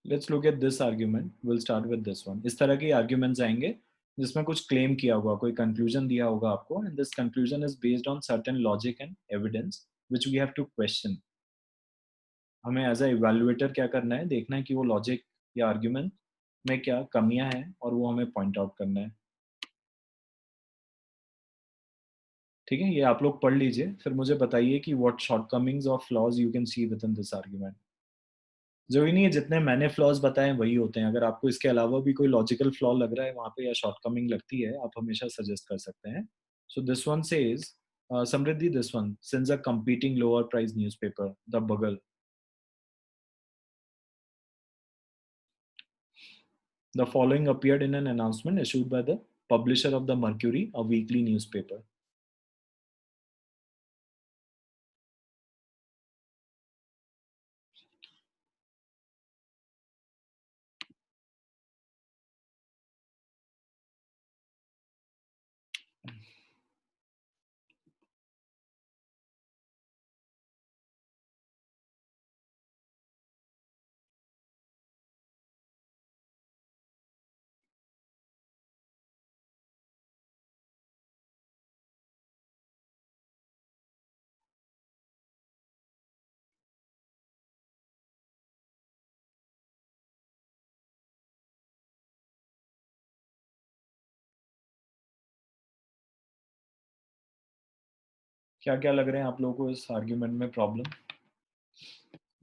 Let's look at this argument, will start with this one. इस तरह के arguments आएंगे जिसमें कुछ क्लेम किया होगा, कोई कंक्लूजन दिया होगा आपको, and this conclusion is based on certain logic and evidence which we have to question. हमें एज अ इवैल्यूएटर क्या करना है, देखना है कि वो लॉजिक या आर्ग्यूमेंट में क्या कमियां हैं और वो हमें पॉइंट आउट करना है। ठीक है, ये आप लोग पढ़ लीजिए, फिर मुझे बताइए कि व्हाट शॉर्टकमिंग्स और flaws you can see with in this argument. जरूरी नहीं है जितने मैंने फ्लॉज बताए वही होते हैं, अगर आपको इसके अलावा भी कोई लॉजिकल फ्लॉ लग रहा है वहां पे या शॉर्टकमिंग लगती है, आप हमेशा सजेस्ट कर सकते हैं। So this one says, Samriddhi, this one, since a competing lower price newspaper, the Bugle, the following appeared in an announcement issued by the publisher of the Mercury, a weekly newspaper. क्या क्या लग रहे हैं आप लोगों को इस argument में problem?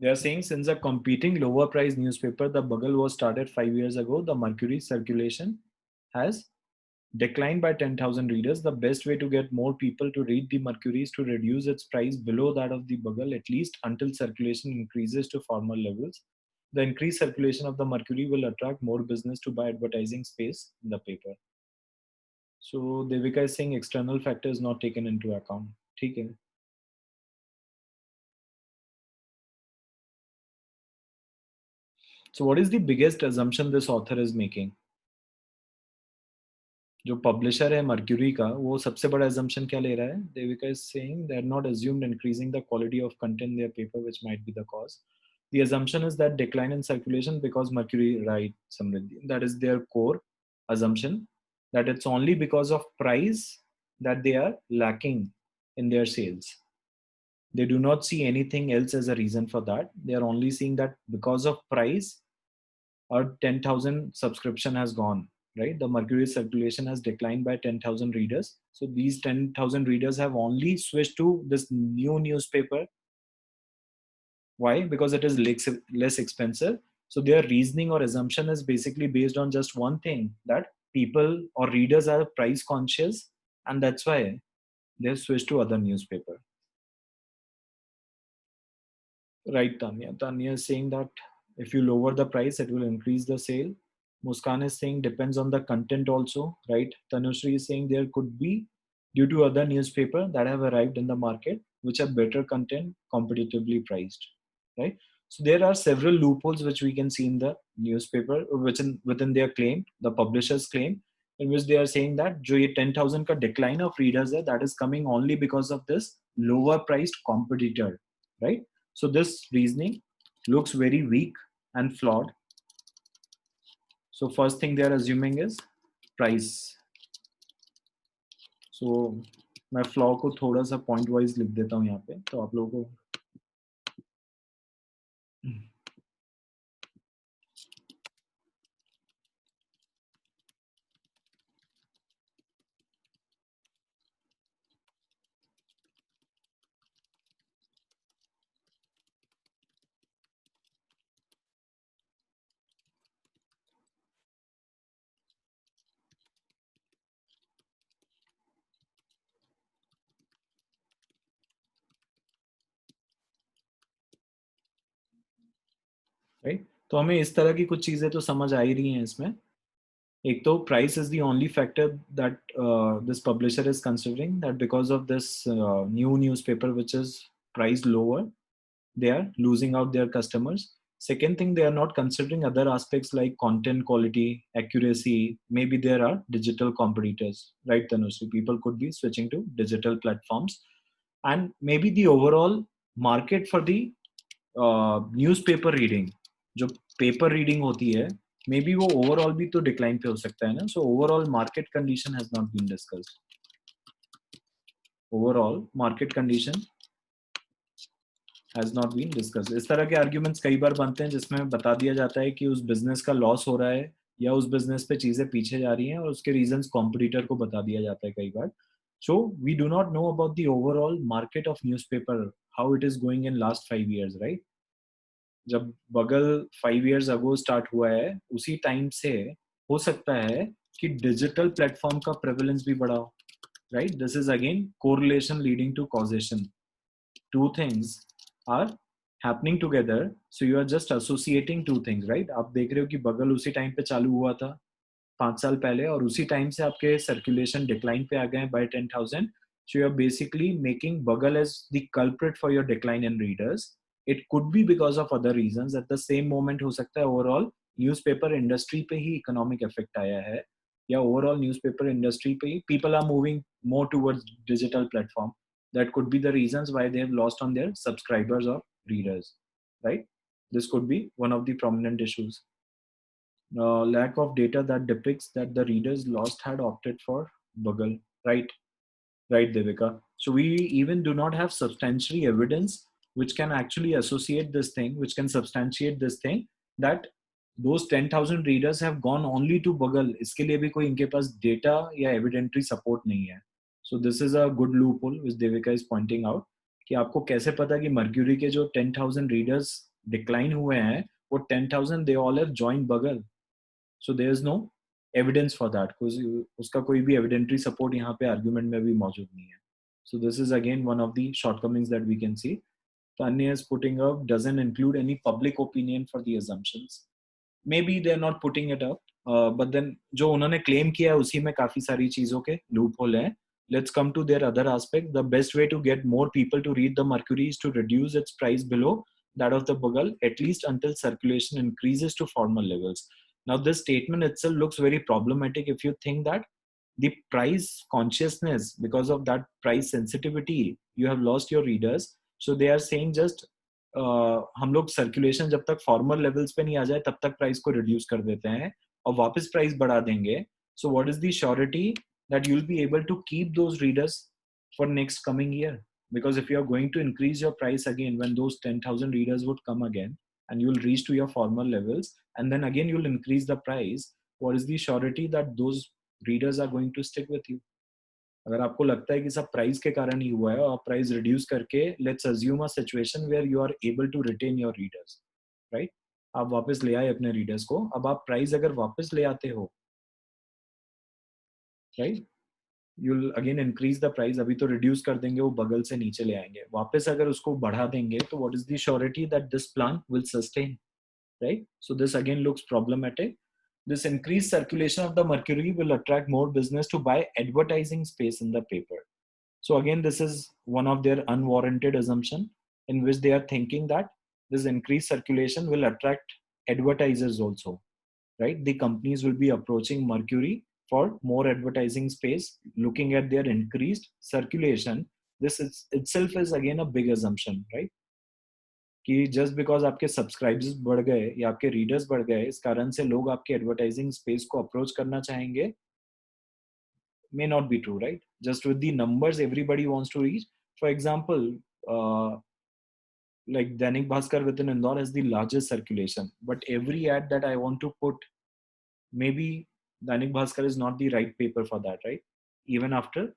They are saying since a competing lower price newspaper, the Bugle, was started 5 years ago, the Mercury circulation has declined by 10,000 readers. The best way to get more people to read the Mercury is to reduce its price below that of the Bugle, at least until circulation increases to former levels. The increased circulation of the Mercury will attract more business to buy advertising space in the paper. So Devika is saying external factors not taken into account. ठीक है. So what is the biggest assumption this author is making? जो publisher है mercury का, वो सबसे बड़ा assumption क्या ले रहा है? Devika is saying they are not assumed increasing the quality of content in their paper, which might be the cause. The assumption is that decline in circulation because Mercury, right, Samriddhi, that is their core assumption, that it's only because of price that they are lacking in their sales. They do not see anything else as a reason for that. They are only seeing that because of price, our 10,000 subscription has gone, right? The Mercury circulation has declined by 10,000 readers. So these 10,000 readers have only switched to this new newspaper. Why? Because it is less expensive. So their reasoning or assumption is basically based on just one thing, that people or readers are price conscious, and that's why they've switched to other newspaper. Right, Tanya. Tanya is saying that if you lower the price, it will increase the sale. Muskan is saying depends on the content also, right? Tanushree is saying there could be due to other newspaper that have arrived in the market which have better content, competitively priced, right? So there are several loopholes which we can see in the newspaper, which within their claim, the publisher's claim, in which they are saying that जो ये 10,000 का decline of readers है, that is coming only because of this lower priced competitor, right? So this reasoning looks very weak and flawed. So first thing they are assuming is price. So मैं flaw को थोड़ा सा point wise लिख देता हूँ यहाँ पे, तो आप लोगों को राइट, तो हमें इस तरह की कुछ चीजें तो समझ आ ही रही हैं इसमें। एक तो price is the only factor that this publisher is considering, that because of this new newspaper which is priced lower, they are losing out their customers. Second thing, they are not considering other aspects like content quality, accuracy. Maybe there are digital competitors, right, Tanushree? People could be switching to digital platforms, and maybe the overall market for the newspaper reading, जो paper reading होती है, may be वो overall भी तो decline पे हो सकता है ना. So overall market condition has not been discussed. Overall market condition has not been discussed. इस तरह के आर्ग्यूमेंट्स कई बार बनते हैं जिसमें बता दिया जाता है कि उस बिजनेस का लॉस हो रहा है या उस बिजनेस पे चीजें पीछे जा रही हैं और उसके रीजंस कॉम्पिटिटर को बता दिया जाता है कई बार. So we do not know about the overall market of newspaper, how it is going in last 5 years, right. जब बगल 5 years अगो स्टार्ट हुआ है उसी टाइम से हो सकता है कि डिजिटल प्लेटफॉर्म का प्रेवलेंस भी बढ़ा हो, right. This is again correlation leading to causation. Two things are happening together, so you are just associating two things, right. आप देख रहे हो कि बगल उसी टाइम पे चालू हुआ था 5 साल पहले और उसी टाइम से आपके सर्कुलेशन डिक्लाइन पे आ गए by 10,000. So you are basically making बगल as the culprit for your decline in readers. It could be because of other reasons. At the same moment हो सकता है overall न्यूज़पेपर इंडस्ट्री पे ही economic effect आया है या ओवरऑल न्यूज़पेपर इंडस्ट्री पे ही people are moving more towards digital platform. That could be the reasons why they have lost on their subscribers or readers, right. This could be one of the prominent issues. Lack of data that depicts that the readers lost had opted for Bugle, right. Right, Devika. So we even do not have substantial evidence which can actually associate this thing, which can substantiate this thing that those 10,000 readers have gone only to Bugle. इसके लिए भी कोई इनके पास data या evidentiary support नहीं है. So this is a good loophole which Devika is pointing out कि आपको कैसे पता कि Mercury के जो 10,000 readers decline हुए हैं वो 10,000 they all have joined Bugle. So there is no evidence for that because उसका कोई भी evidentiary support यहाँ पे argument में भी मौजूद नहीं है. So this is again one of the shortcomings that we can see. Tanya is putting up doesn't include any public opinion for the assumptions. Maybe they're not putting it up, but then जो उन्होंने claim किया है उसी में काफी सारी चीजों के loophole हैं. Let's come to their other aspect. The best way to get more people to read the Mercury is to reduce its price below that of the Bugle, at least until circulation increases to formal levels. Now, this statement itself looks very problematic if you think that the price consciousness, because of that price sensitivity, you have lost your readers. So they are saying just हम लोग circulation जब तक formal levels पे नहीं आ जाए तब तक price को रिड्यूस कर देते हैं और वापस प्राइस बढ़ा देंगे. So what is the surety that you'll be able to keep those readers for next coming year? Because if you are going to increase your price again when those 10,000 readers would come again and you'll reach to your former levels and then again you'll increase the price, what is the surety that those readers are going to stick with you? अगर आपको लगता है कि सब price के कारण ही हुआ है और प्राइस रिड्यूस करके let's assume a situation where you are able to retain your readers, right. आप वापस ले आए अपने रीडर्स को, अब आप प्राइस अगर वापस ले आते हो, right, you'll again increase the price. अभी तो reduce कर देंगे, वो बगल से नीचे ले आएंगे, वापस अगर उसको बढ़ा देंगे तो what is the surety that this plan will sustain, right? So this again looks problematic. This increased circulation of the Mercury will attract more business to buy advertising space in the paper. So again, this is one of their unwarranted assumption in which they are thinking that this increased circulation will attract advertisers also, right? The companies will be approaching Mercury for more advertising space, looking at their increased circulation. This is, itself is again a big assumption, right? कि just because आपके subscribers बढ़ गए या आपके readers बढ़ गए इस कारण से लोग आपके एडवर्टाइजिंग स्पेस को अप्रोच करना चाहेंगे, may not be true, right? Just with the numbers everybody wants to reach. For example, like Dainik Bhaskar within Indore has the largest circulation, but every ad that I want to put, maybe Dainik Bhaskar is not the right paper for that, right? Even after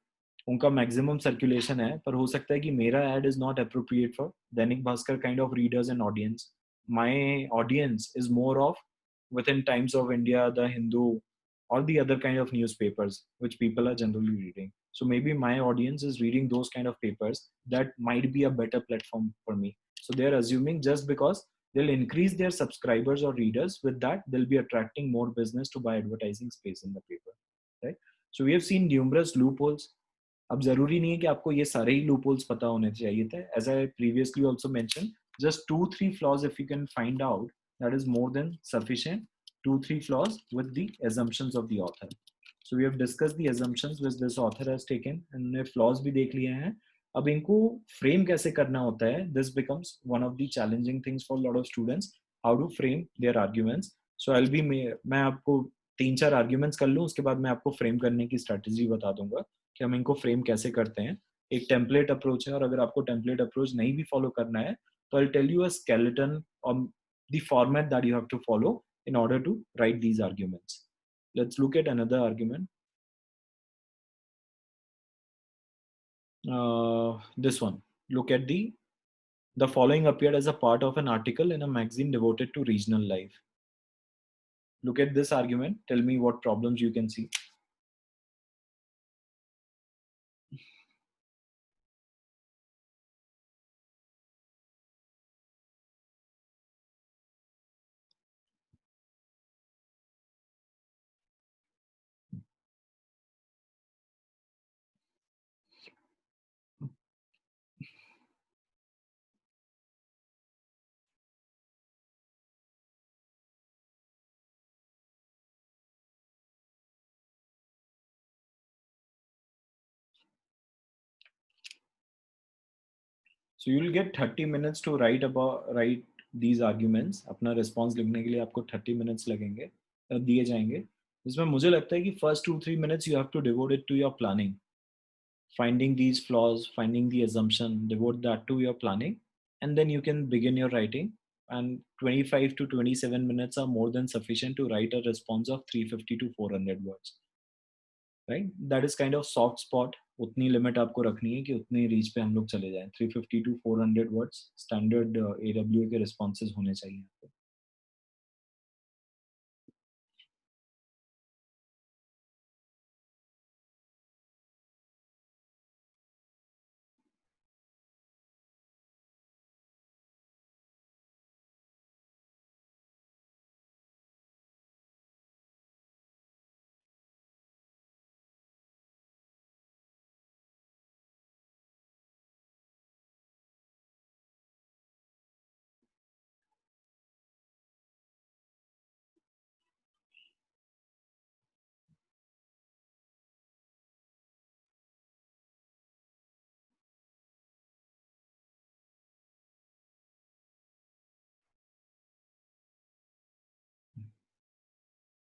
उनका maximum circulation है, पर हो सकता है कि मेरा ad is not appropriate for Dainik Bhaskar kind of readers and audience. My audience is more of within Times of India, The Hindu, all the other kind of newspapers which people are generally reading. So maybe my audience is reading those kind of papers that might be a better platform for me. So they're assuming just because they'll increase their subscribers or readers, with that they'll be attracting more business to buy advertising space in the paper, right? So we have seen numerous loopholes. अब जरूरी नहीं है कि आपको ये सारे ही loopholes पता होने चाहिए थे. As I previously also mention, just 2-3 flaws if you can find out, that is more than sufficient. 2-3 flaws with the assumptions of the author. So we have discussed the assumptions which this author has taken and flaws भी देख लिए हैं. अब इनको frame कैसे करना होता है, this becomes one of the challenging things for a lot of students. how to frame their arguments. So I'll be मैं आपको 3-4 आर्ग्यूमेंट्स कर लूँ, उसके बाद मैं आपको फ्रेम करने की स्ट्रैटेजी बता दूंगा कि हम इनको फ्रेम कैसे करते हैं. एक टेम्पलेट अप्रोच है, और अगर आपको टेम्पलेट अप्रोच नहीं भी फॉलो करना है तो I'll tell you a skeleton on the format that you have to follow in order to write these arguments. Let's look at another argument. This one. Look at the following appeared as a part of an article in a magazine devoted to regional life. Look at this argument. Tell me what problems you can see. So you'll get 30 minutes to write these arguments. अपना response लिखने के लिए आपको 30 minutes लगेंगे, दिए जाएंगे. इसमें मुझे लगता है कि first 2-3 minutes you have to devote it to your planning, finding these flaws, finding the assumption, devote that to your planning, and then you can begin your writing. And 25 to 27 minutes are more than sufficient to write a response of 350 to 400 words. Right, that is kind of soft spot. उतनी limit आपको रखनी है कि उतनी reach पे हम लोग चले जाएं. 350 टू 400 वर्ड्स स्टैंडर्ड AWA के रिस्पॉन्सेज होने चाहिए आपको.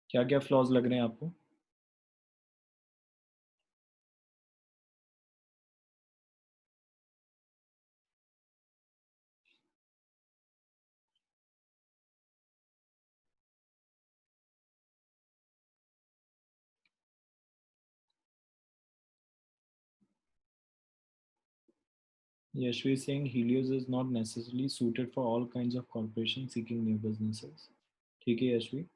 क्या क्या फ्लॉज लग रहे हैं आपको? Yashvi is saying Helios is not necessarily suited for all kinds of corporations seeking new businesses. ठीक है यशवी.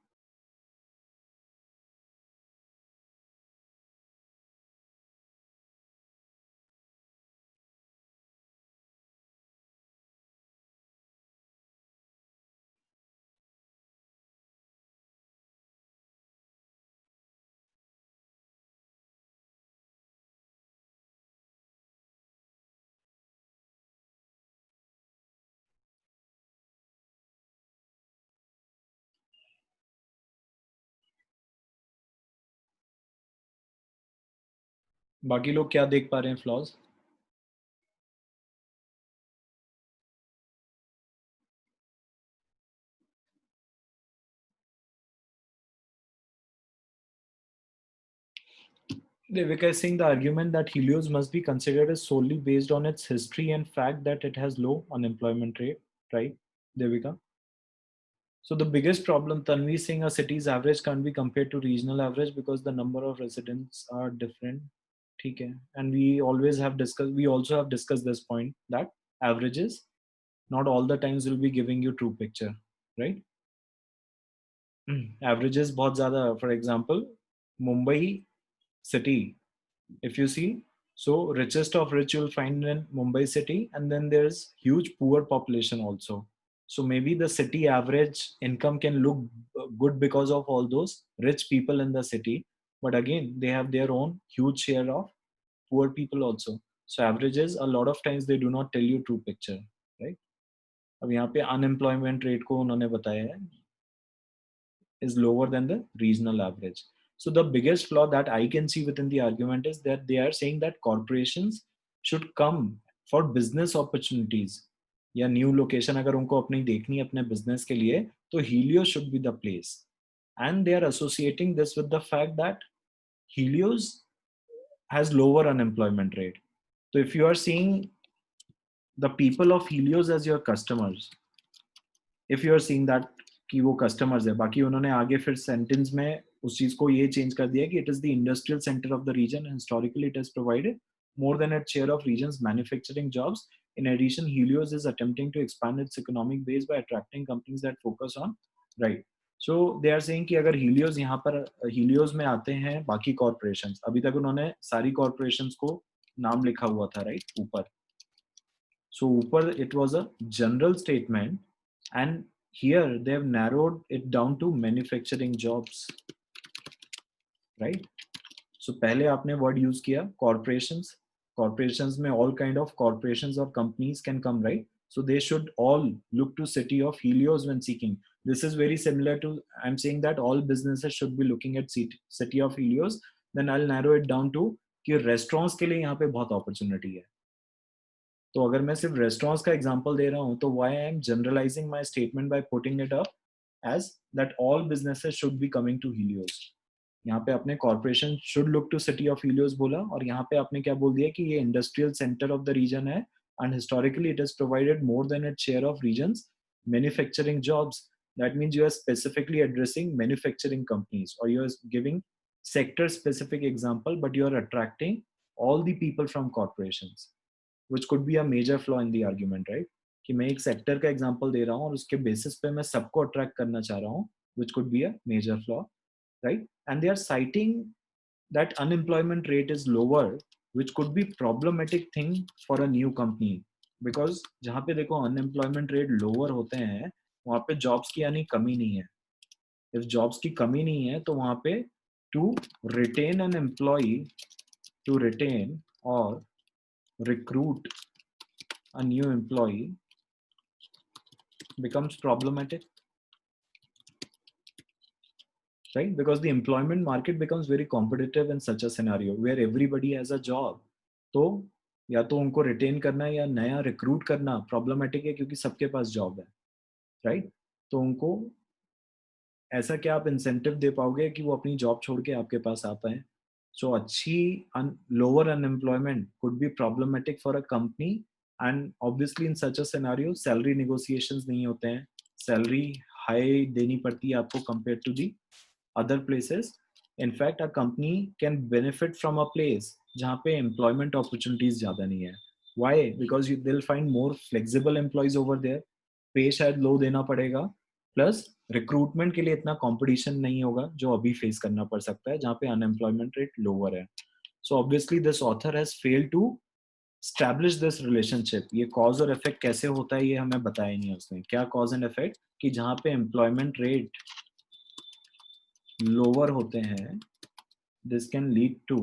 बाकी लोग क्या देख पा रहे हैं flaws? Devika is saying the argument that Helios must be considered as solely based on its history and fact that it has low unemployment rate, right, Devika? So the biggest problem, Tanvi is saying a city's average can't be compared to regional average because the number of residents are different. ठीक है. And we also have discussed this point that averages not all the times will be giving you true picture, right? Averages बहुत ज़्यादा. For example, Mumbai city, if you see, so richest of rich you'll find in Mumbai city, and then there's huge poor population also. So maybe the city average income can look good because of all those rich people in the city, but again they have their own huge share of poor people also. So averages a lot of times they do not tell you true picture, right? अब यहाँ पे unemployment rate को उन्होंने बताया है is lower than the regional average. So the biggest flaw that I can see within the argument is that they are saying that corporations should come for business opportunities. या new location अगर उनको अपनी देखनी है अपने business के लिए, तो Helios should be the place. And they are associating this with the fact that Helios has lower unemployment rate. So if you are seeing the people of Helios as your customers, if you are seeing that कि वो customers है, बाकी उन्होंने आगे फिर sentence में उस चीज को ये change कर दिया कि it is the industrial center of the region and historically it has provided more than its share of region's manufacturing jobs. In addition, Helios is attempting to expand its economic base by attracting companies that focus on right. So they are saying कि अगर Helios यहाँ पर Helios में आते हैं बाकी corporations, अभी तक उन्होंने सारी कॉर्पोरेशंस को नाम लिखा हुआ था राइट ऊपर. सो ऊपर it was a general statement and here they have narrowed it down to manufacturing jobs right. So पहले आपने वर्ड यूज किया कॉर्पोरेशंस. कॉर्पोरेशंस में ऑल काइंड ऑफ कॉर्पोरेशंस और companies can come right. So they should all look to city of Helios when seeking. This is very similar to I'm saying that all businesses should be looking at city of Helios. Then I'll narrow it down to कि restaurants के लिए यहाँ पे बहुत opportunity है. तो अगर मैं सिर्फ restaurants का example दे रहा हूँ तो why I am generalizing my statement by putting it up as that all businesses should be coming to Helios. यहाँ पे आपने corporation should look to city of Helios बोला और यहाँ पे आपने क्या बोल दिया कि ये industrial centre of the region है and historically it has provided more than its share of regions manufacturing jobs. That means you are specifically addressing manufacturing companies or you are giving sector specific example but you are attracting all the people from corporations, which could be a major flaw in the argument, right? कि मैं एक sector का example दे रहा हूँ और उसके basis पे मैं सबको अट्रैक्ट करना चाह रहा हूँ, which could be a major flaw, right? And they are citing that unemployment rate is lower, which could be problematic thing for a new company because जहाँ पे देखो unemployment rate lower होते हैं वहाँ पे jobs की यानी कमी नहीं है. If jobs की कमी नहीं है तो वहाँ पे to retain an employee, to retain or recruit a new employee becomes problematic, right? Because the employment market becomes very competitive in such a scenario where everybody has a job. तो या तो उनको रिटेन करना या नया recruit करना problematic है क्योंकि सबके पास जॉब है राइट. तो उनको ऐसा क्या आप इंसेंटिव दे पाओगे कि वो अपनी जॉब छोड़ के आपके पास आ पाए. सो अच्छी lower unemployment could be problematic for a company and obviously in such a scenario salary negotiations नहीं होते हैं. सैलरी हाई देनी पड़ती है आपको compare to the other places. In fact, a company can benefit from a place जहाँ पे employment opportunities ज़्यादा नहीं है. Why? Because they'll find more flexible employees over there. Pay शायद low देना पड़ेगा. Plus recruitment के लिए इतना competition नहीं होगा जो अभी face करना पड़ सकता है जहाँ पे unemployment rate lower है. So obviously this author has failed to establish this relationship. ये cause और effect कैसे होता है ये हमें बताया नहीं है उसने. क्या cause and effect कि जहाँ पे employment rate lower होते हैं this can lead to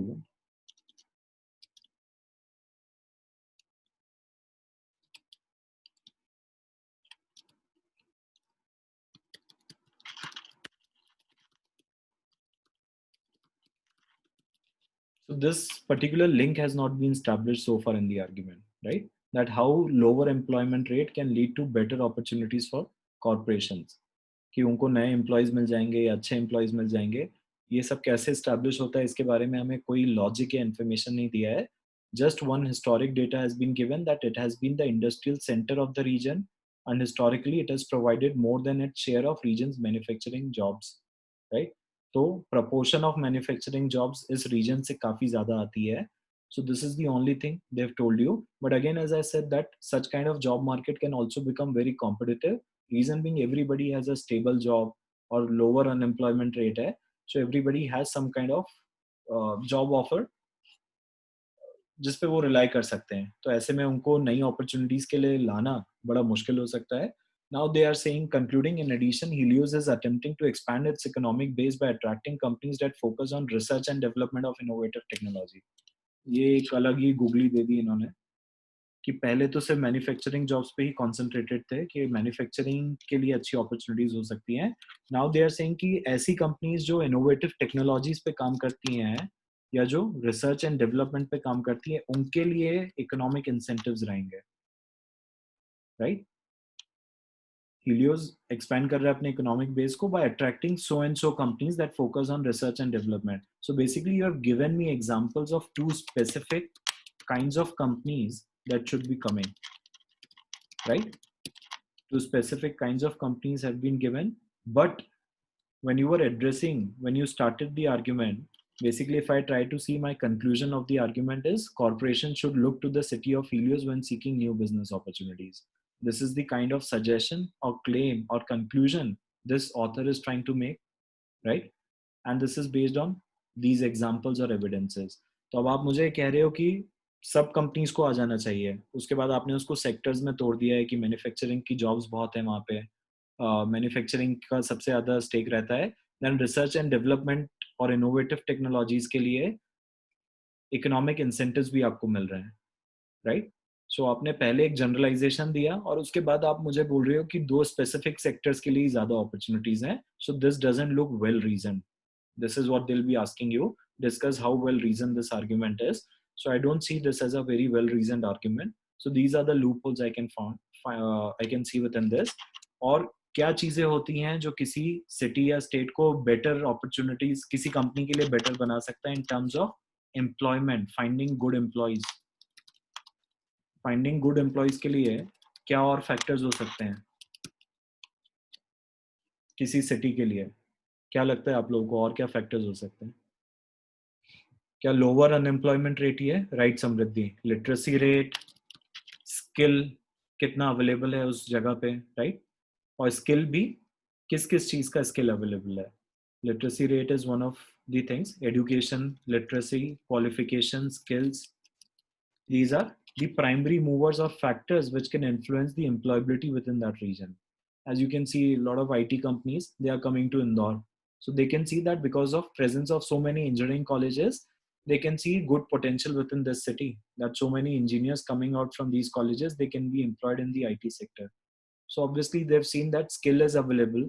so this particular link has not been established so far in the argument, right? That how lower employment rate can lead to better opportunities for corporations कि उनको नए employees मिल जाएंगे या अच्छे employees मिल जाएंगे. ये सब कैसे स्टैब्लिश होता है इसके बारे में हमें कोई लॉजिक या इन्फॉर्मेशन नहीं दिया है. Just one historic data has been given that it has been the industrial centre of the region and historically it has provided more than its share of region's manufacturing jobs, right? तो proportion of manufacturing jobs इस region से काफी ज्यादा आती है. So this is the only thing they've told you. But again, as I said, that such kind of job market can also become very competitive. Reason being, everybody has a stable job or lower unemployment rate है. So everybody has some kind of job offer जिस पे वो rely कर सकते हैं. तो ऐसे में उनको नई अपॉर्चुनिटीज के लिए लाना बड़ा मुश्किल हो सकता है. Now they are saying, concluding, in addition, Helios is attempting to expand its economic base by attracting companies that focus on research and development of innovative technology. ये एक अलग ही गूगली दे दी इन्होंने कि पहले तो सिर्फ मैन्युफैक्चरिंग जॉब्स पे ही कॉन्सेंट्रेटेड थे कि मैन्युफैक्चरिंग के लिए अच्छी अपॉर्चुनिटीज हो सकती हैं. नाउ दे आर सेइंग कि ऐसी कंपनीज जो इनोवेटिव टेक्नोलॉजीज पे काम करती हैं या जो रिसर्च एंड डेवलपमेंट पे काम करती है उनके लिए इकोनॉमिक इंसेंटिव्स रहेंगे. right? Helios expand कर रहा है अपने economic base को by attracting so and so companies that focus on research and development. So basically, you have given me examples of two specific kinds of companies that should be coming, right? Two specific kinds of companies have been given, but when you were addressing, when you started the argument, basically, if I try to see, my conclusion of the argument is corporations should look to the city of Helios when seeking new business opportunities. This is the kind of suggestion or claim or conclusion this author is trying to make, right? And this is based on these examples or evidences. तो अब आप मुझे कह रहे हो कि सब companies को आ जाना चाहिए, उसके बाद आपने उसको सेक्टर्स में तोड़ दिया है कि मैन्युफैक्चरिंग की जॉब्स बहुत है वहाँ पे, मैन्युफैक्चरिंग का सबसे ज़्यादा स्टेक रहता है, देन रिसर्च एंड डेवलपमेंट और इनोवेटिव टेक्नोलॉजीज के लिए इकोनॉमिक इंसेंटिव्स भी आपको मिल रहे हैं, राइट? सो आपने पहले एक जनरलाइजेशन दिया और उसके बाद आप मुझे बोल रहे हो कि दो स्पेसिफिक सेक्टर्स के लिए ज़्यादा अपॉर्चुनिटीज हैं, so this doesn't look well region. This is what they'll be asking you. Discuss how well reasoned this argument is. So I don't see this as a very well reasoned argument. So these are the loopholes I can I can see within this. और क्या चीजें होती हैं जो किसी city या state को better opportunities किसी कंपनी के लिए बेटर बना सकता है in terms of employment, finding good employees के लिए क्या और फैक्टर्स हो सकते हैं किसी सिटी के लिए? क्या लगता है आप लोगों को और क्या फैक्टर्स हो सकते हैं? क्या लोअर अनएम्प्लॉयमेंट रेट ही है? राइट समृद्धि, लिटरेसी रेट, स्किल कितना अवेलेबल है उस जगह पे, राइट? और स्किल भी किस किस चीज का स्किल अवेलेबल है? Literacy rate is one of the things, education, literacy, qualification, skills. These are the primary movers of factors which can influence the employability within that region. As you can see, a lot of IT companies, they are coming to Indore. So they can see that because of presence of so many engineering colleges, they can see good potential within this city. That so many engineers coming out from these colleges, they can be employed in the IT sector. So obviously they've seen that skill is available,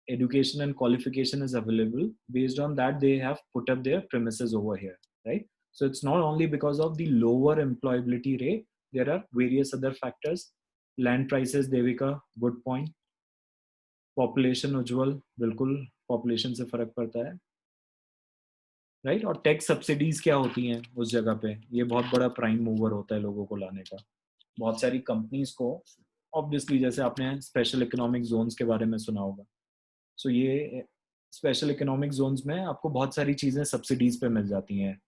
education and qualification is available. Based on that, they have put up their premises over here, right? So it's not only because of the lower employability rate, there are various other factors. Land prices, devika, good point. Population Ujjwal, बिल्कुल population से फर्क पड़ता है, right? और tax subsidies क्या होती हैं उस जगह पे, ये बहुत बड़ा प्राइम मूवर होता है लोगों को लाने का। बहुत सारी कंपनीज को ऑब्वियसली, जैसे आपने स्पेशल इकोनॉमिक जोन्स के बारे में सुना होगा, सो ये स्पेशल इकोनॉमिक जोन्स में आपको बहुत सारी चीज़ें सब्सिडीज पे मिल जाती हैं,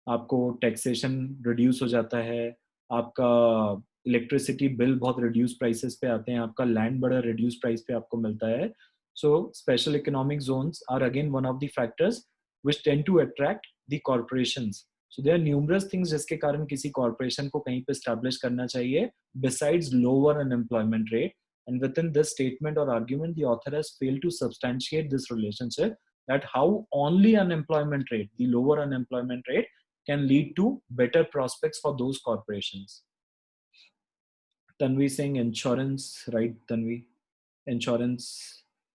आपको टैक्सेशन रिड्यूस हो जाता है, आपका इलेक्ट्रिसिटी बिल बहुत रिड्यूस प्राइसेस पे आते हैं, आपका लैंड बड़ा रिड्यूस प्राइस पे आपको मिलता है। So special economic zones are again one of the factors which tend to attract the corporations. So there are numerous things जिसके कारण किसी कॉर्पोरेशन को कहीं पे स्टैब्लिश करना चाहिए besides lower unemployment rate. And within this statement or argument, the author has failed to substantiate this relationship, that how only unemployment rate, the lower unemployment rate, can lead to better prospects for those corporations. Tanvi saying insurance, right? Tanvi, insurance,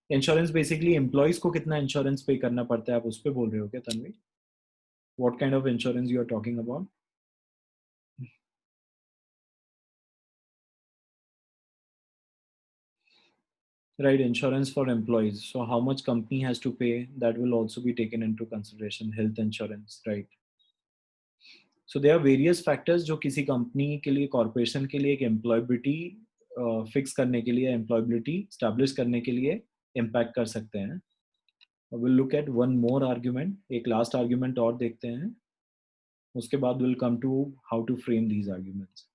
insurance basically employees को कितना insurance pay करना पड़ता है, आप उस पे बोल रहे हो क्या Tanvi? What kind of insurance you are talking about? Right, insurance for employees. So how much company has to pay, that will also be taken into consideration. Health insurance, right? So there are various factors जो किसी company के लिए, corporation के लिए एक employability fix करने के लिए, एम्प्लॉयबिलिटी स्टैब्लिश करने के लिए इम्पैक्ट कर सकते हैं. Will look at one more argument, एक लास्ट आर्ग्यूमेंट और देखते हैं, उसके बाद will come to how to frame these arguments.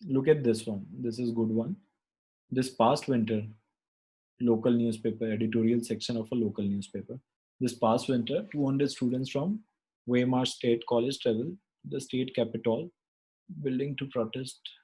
Look at this one. This is good one. This past winter, local newspaper, editorial section of a local newspaper. This past winter, 200 students from Weimar State College traveled to the state capitol building to protest.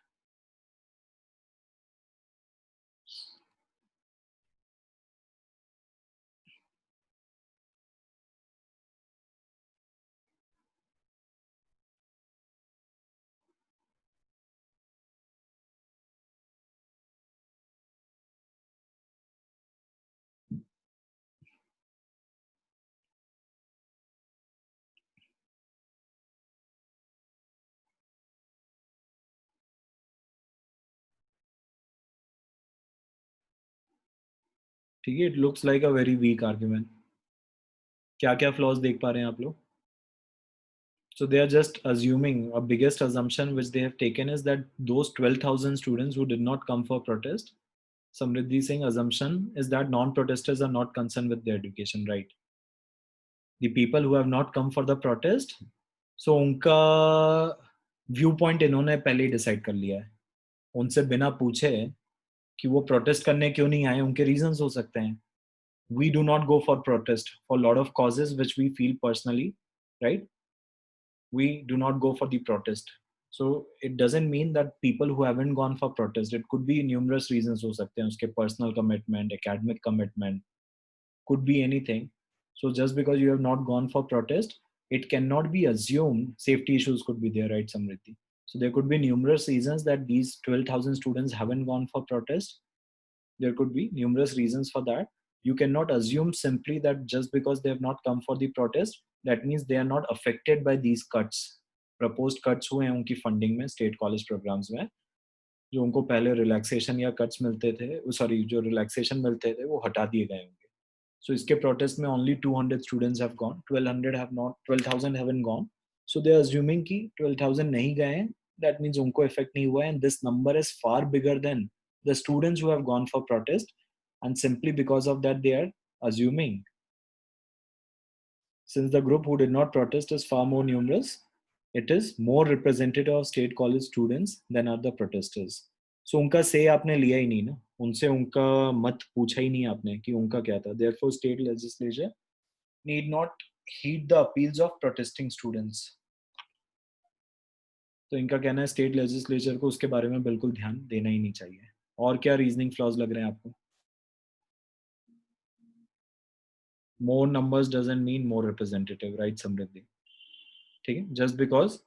ठीक है, it looks like a very weak argument. क्या क्या flaws देख पा रहे हैं आप लोग? So they are just assuming, a biggest assumption which they have taken is that those 12,000 students who did not come for protest, Samriddhi Singh assumption is that non-protesters are not concerned with their education, right? The people who have not come for the protest, so उनका view point इन्होंने पहले ही decide कर लिया है, उनसे बिना पूछे कि वो प्रोटेस्ट करने क्यों नहीं आए, उनके रीजंस हो सकते हैं. We do not go for protest for a lot of causes which we feel personally, right? We do not go for the protest. So it doesn't mean that people who haven't gone for protest, it could be numerous reasons हो सकते हैं, उसके personal commitment, academic commitment, could be anything. So just because you have not gone for protest, it cannot be assumed safety issues could be there, right, Samriddhi? So there could be numerous reasons that these 12,000 students haven't gone for protest. There could be numerous reasons for that. You cannot assume simply that just because they have not come for the protest, that means they are not affected by these cuts. Proposed cuts हुए हैं उनकी funding में, state college programs में, जो उनको पहले relaxation या cuts मिलते थे, sorry, जो relaxation मिलते थे वो हटा दिए गए होंगे. So इसके protest में only 200 students have gone, 1200 have not, 12,000 haven't gone. So they are assuming कि 12,000 नहीं गए हैं, that means उनको effect नहीं हुआ है, and this number is far bigger than the students who have gone for protest, and simply because of that they are assuming, since the group who did not protest is far more numerous, it is more representative of state college students than other protesters. So उनका say आपने लिया ही नहीं ना, उनसे उनका मत पूछा ही नहीं आपने कि उनका क्या था. Therefore state legislature need not heed the appeals of protesting students. तो इनका कहना है स्टेट लेजिस्लेचर को उसके बारे में बिल्कुल ध्यान देना ही नहीं चाहिए. और क्या रीजनिंग फ्लॉज लग रहे हैं आपको? More numbers doesn't mean more representative, right, Samriddhi? ठीक है, just because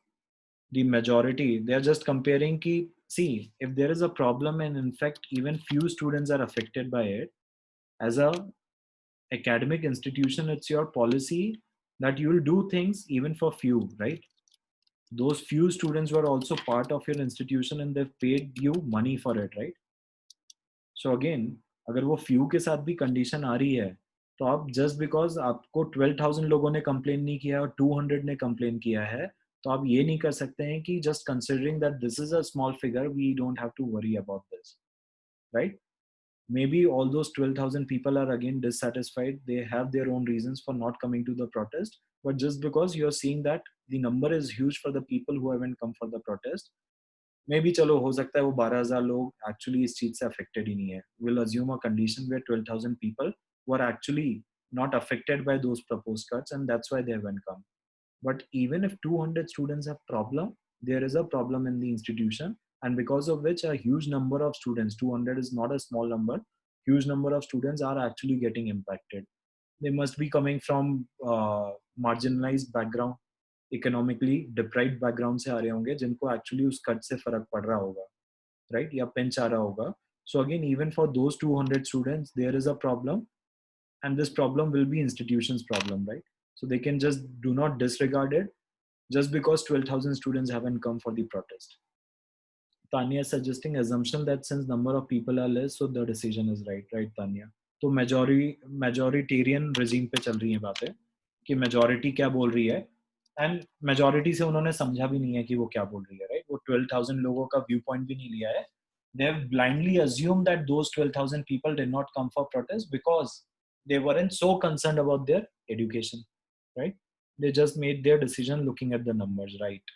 the majority, they are just comparing ki, see, if there is a problem and in fact even few students are affected by it, as a academic institution, it's your policy that you will do things even for few, right? Those few students were also part of your institution and they've paid you money for it, right? So again, अगर वो few के साथ भी condition आ रही है, तो आप just because आपको 12,000 लोगों ने complain नहीं किया और 200 ने complain किया है, तो आप ये नहीं कर सकते हैं कि just considering that this is a small figure, we don't have to worry about this, right? Maybe all those 12,000 people are again dissatisfied. They have their own reasons for not coming to the protest. But just because you're seeing that the number is huge for the people who haven't come for the protest, may be चलो हो सकता है वो 12,000 लोग actually इस चीज से affected ही नहीं है. Will assume a condition where 12,000 people were actually not affected by those proposed cuts and that's why they haven't come. But even if 200 students have problem, there is a problem in the institution, and because of which a huge number of students, 200 is not a small number, huge number of students are actually getting impacted. They must be coming from marginalized background, economically deprived background से आ रहे होंगे जिनको actually उस cut से फर्क पड़ रहा होगा, राइट, या पिंच आ रहा होगा. So again even for those 200 students there is a problem, and this problem will be institution's problem, right? So they can just do not disregard it just because 12,000 students haven't come for the protest. Tanya is suggesting assumption that since number of people are less, so the decision is right, right, Tanya? तो majoritarian regime पे चल रही है बातें कि majority क्या बोल रही है, एंड मेजोरिटी से उन्होंने समझा भी नहीं है कि वो क्या बोल रही है, राइट? वो 12,000 लोगों का व्यू पॉइंट भी नहीं लिया है. They have blindly assumed that those 12,000 people did not come for protest because they weren't so concerned about their education, right? They just made their decision looking at the numbers, right?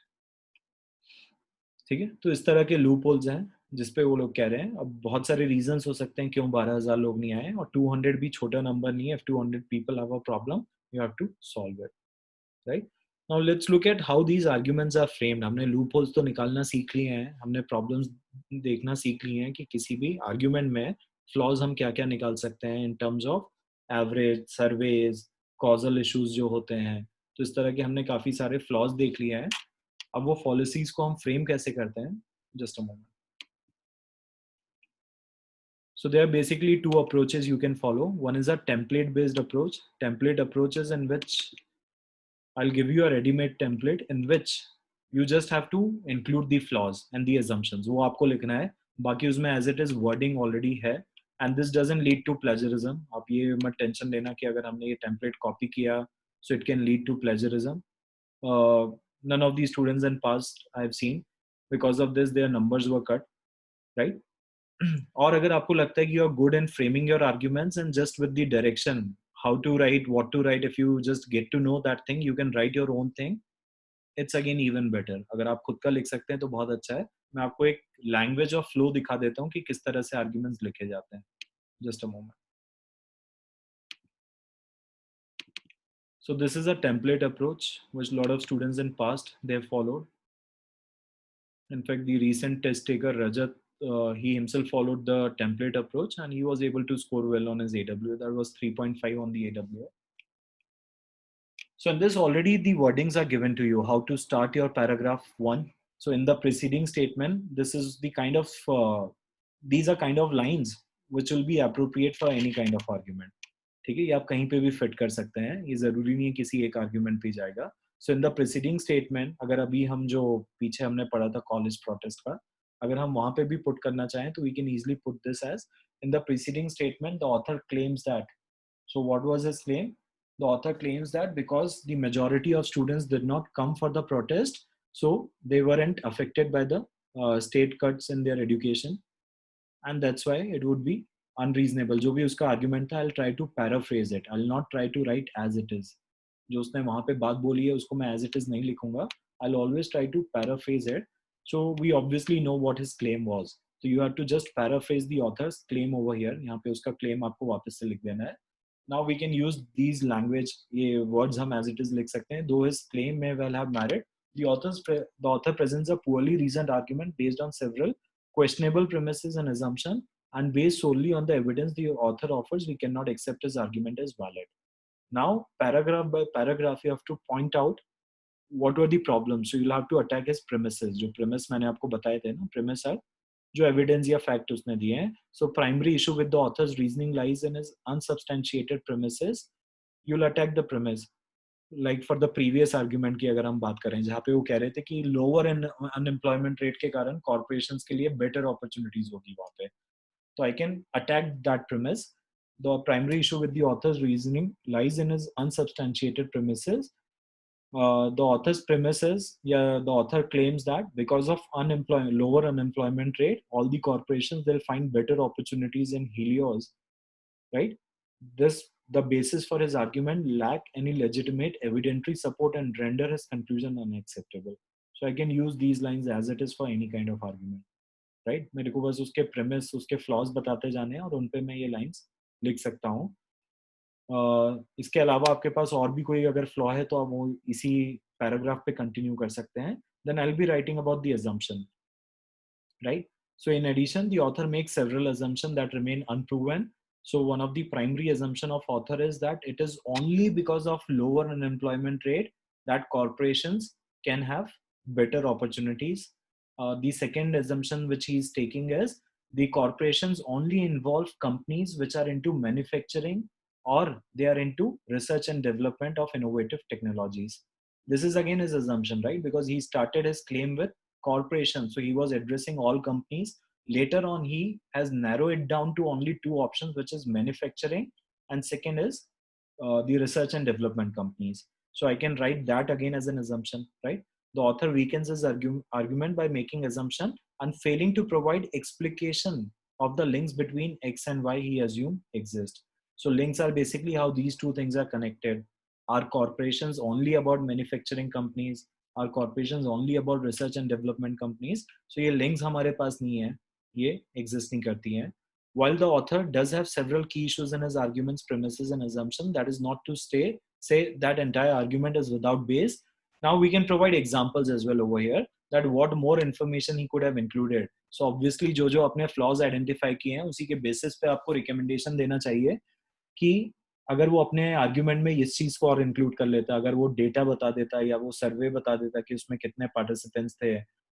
ठीक है, तो इस तरह के loop holes हैं जिसपे वो लोग कह रहे हैं. अब बहुत सारे रीजंस हो सकते हैं क्यों 12,000 लोग नहीं आए, और 200 भी छोटा नंबर नहीं है. If 200 people have a problem, you have to solve it, right? Now let's look at how these arguments are framed. हमने लूप होल्स तो निकालना सीख लिए हैं, हमने प्रॉब्लम्स देखना सीख लिए हैं कि किसी भी आर्ग्यूमेंट में फ्लॉज हम क्या क्या निकाल सकते हैं in terms of average, surveys, causal issues जो होते हैं. तो इस तरह के हमने काफी सारे फ्लॉज देख लिए हैं. अब वो पॉलिसीज को हम फ्रेम कैसे करते हैं, just a moment. So there are basically two approaches you can follow. One is a template based approach. Template approaches in which I'll give you a ready-made template in which you just have to include the flaws and the assumptions. वो आपको लिखना है, बाकी उसमें as it is wording already है. and this doesn't lead to plagiarism. आप ये मत टेंशन लेना कि अगर हमने ये टेम्पलेट कॉपी किया so it can lead to plagiarism. None of these students in past I've seen, because of this their numbers were cut, right? और अगर आपको लगता है कि you are good in framing your arguments and just with the direction how to write, what to write, if you just get to know that thing, you can write your own thing. It's again even better. अगर आप खुद का लिख सकते हैं तो बहुत अच्छा है. मैं आपको एक लैंग्वेज ऑफ फ्लो दिखा देता हूँ कि किस तरह से आर्ग्यूमेंट्स लिखे जाते हैं. Just a moment. So this is a template approach which a lot of students in past they have followed. In fact, the recent test taker Rajat, he himself followed the template approach and he was able to score well on his AWA. That was 3.5 on the AWA. So in this already the wordings are given to you, how to start your paragraph 1. So in the preceding statement, this is the kind of, these are kind of lines which will be appropriate for any kind of argument. ठीक है, ये आप कहीं पे भी fit कर सकते हैं, ये जरूरी नहीं है किसी एक आर्ग्यूमेंट पे जाएगा. सो इन द प्रीसीडिंग स्टेटमेंट, अगर अभी हम जो पीछे हमने पढ़ा था कॉलेज प्रोटेस्ट का, अगर हम वहां पे भी पुट करना चाहें तो we can easily put this as in the preceding statement the author claims that. So what was his claim? The author claims that because the majority of students did not come for the protest, so they weren't affected by the state cuts in their education, and that's why it would be unreasonable. जो भी उसका argument था, I'll try to paraphrase it. I'll not try to write as it is. जो उसने वहाँ पे बात बोली है उसको मैं as it is नहीं लिखूंगा. I'll always try to paraphrase it. So we obviously know what his claim was. So you have to just paraphrase the author's claim over here. यहाँ पे उसका claim आपको वापस से लिख देना है. Now we can use these language, ये words हम as it is लिख सकते हैं. Though his claim may well have merit, the author presents a poorly reasoned argument based on several questionable premises and assumption, and based solely on the evidence the author offers, we cannot accept his argument as valid. Now, paragraph by paragraph, you have to point out what were the problems. So you'll have to attack his premises. जो premise मैंने आपको बताए थे ना, premise है जो evidence या fact उसने दिए हैं. So primary issue with the author's reasoning lies in his unsubstantiated premises. You will attack the premise. Like for the previous argument की अगर हम बात करें जहाँ पे वो कह रहे थे कि लोअर अनएम्प्लॉयमेंट रेट के कारण कॉर्पोरेशंस के लिए बेटर अपॉर्चुनिटीज होगी वहाँ पे. तो I can attack that premise. The primary issue with the author's reasoning lies in his unsubstantiated premises. The author's premise is, yeah, the author claims that because of lower unemployment rate, all the corporations they'll find better opportunities in Helios, right? The basis for his argument lack any legitimate evidentiary support and render his conclusion unacceptable. So I can use these lines as it is for any kind of argument, right? मेरे को बस उसके premise, उसके flaws बताते जाने हैं और उन पे मैं ये lines लिख सकता हूँ. इसके अलावा आपके पास और भी कोई अगर फ्लॉ है तो आप वो इसी पैराग्राफ पे कंटिन्यू कर सकते हैं. Then I will be writing about the assumption, right? So in addition, the author makes several assumptions that remain unproven. So one of the primary assumption of author is that it is only because of lower unemployment rate that corporations can have better opportunities. The second assumption which he is taking is the corporations only involve companies which are into manufacturing or they are into research and development of innovative technologies. This is again his assumption, right? Because he started his claim with corporations, so he was addressing all companies. Later on, he has narrowed it down to only two options, which is manufacturing and second is the research and development companies. So I can write that again as an assumption, right? The author weakens his argument by making assumption and failing to provide explication of the links between X and Y he assumed exist. So links are basically how these two things are connected. Are corporations only about manufacturing companies? Are corporations only about research and development companies? So ये links हमारे पास नहीं है, ये exist नहीं करती हैं. While the author does have several key issues in his arguments, premises, and assumptions, that is not to say that entire argument is without base. Now we can provide examples as well over here that what more information he could have included. So obviously जो जो अपने flaws identify किए हैं उसी के basis पे आपको recommendation देना चाहिए कि अगर वो अपने आर्ग्यूमेंट में इस चीज को और इंक्लूड कर लेता, अगर वो डेटा बता देता या वो सर्वे बता देता कि उसमें कितने पार्टिसिपेंट्स थे,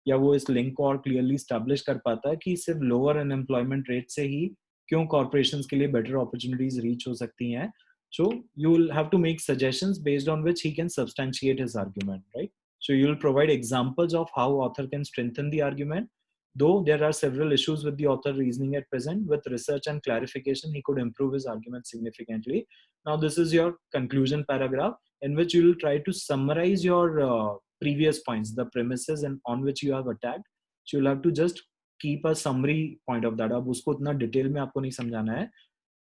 या वो इस लिंक को और क्लियरली स्टैब्लिश कर पाता कि सिर्फ लोअर अनएम्प्लॉयमेंट रेट से ही क्यों कॉर्पोरेशंस के लिए बेटर अपॉर्चुनिटीज रीच हो सकती हैं. So you will have to make suggestions based on which he can substantiate his argument, right? So you will provide examples of how author can strengthen the argument. Though there are several issues with the author reasoning at present, with research and clarification, he could improve his argument significantly. Now, this is your conclusion paragraph in which you will try to summarize your previous points, the premises and on which you have attacked. So you'll have to just keep a summary point of that. अब उसको इतना detail में आपको नहीं समझाना है.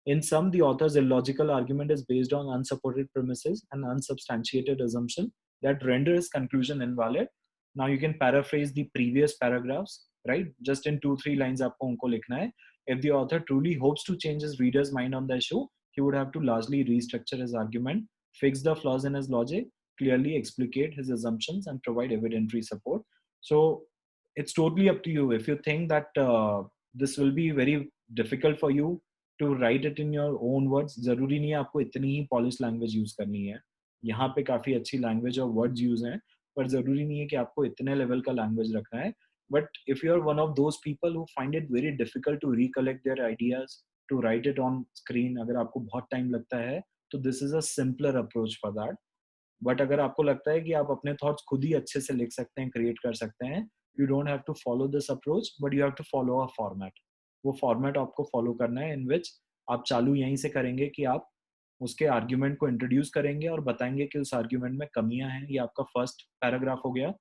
In sum, the author's illogical argument is based on unsupported premises and unsubstantiated assumption that render his conclusion invalid. Now you can paraphrase the previous paragraphs, right? Just in 2-3 lines आपको उनको लिखना है. If the author truly hopes to change his reader's mind on the issue, he would have to largely restructure his argument, fix the flaws in his logic, clearly explicate his assumptions, and provide evidentiary support. So it's totally up to you. If you think that this will be very difficult for you to write it in your own words, जरूरी नहीं है आपको इतनी ही polished language use करनी है. यहाँ पे काफी अच्छी language और words use हैं, पर जरूरी नहीं है कि आपको इतने level का language रखना है. But if you are one of those people who find it very difficult to recollect their ideas, to write it on screen, अगर आपको बहुत time लगता है, तो this is a simpler approach for that. But अगर आपको लगता है कि आप अपने thoughts खुद ही अच्छे से लिख सकते हैं, create कर सकते हैं, you don't have to follow this approach, but you have to follow a format. वो format आपको follow करना है in which आप चालू यहीं से करेंगे कि आप उसके आर्ग्यूमेंट को इंट्रोड्यूस करेंगे और बताएंगे कि उस आर्ग्यूमेंट में कमियां हैं. ये आपका फर्स्ट पैराग्राफ हो गया.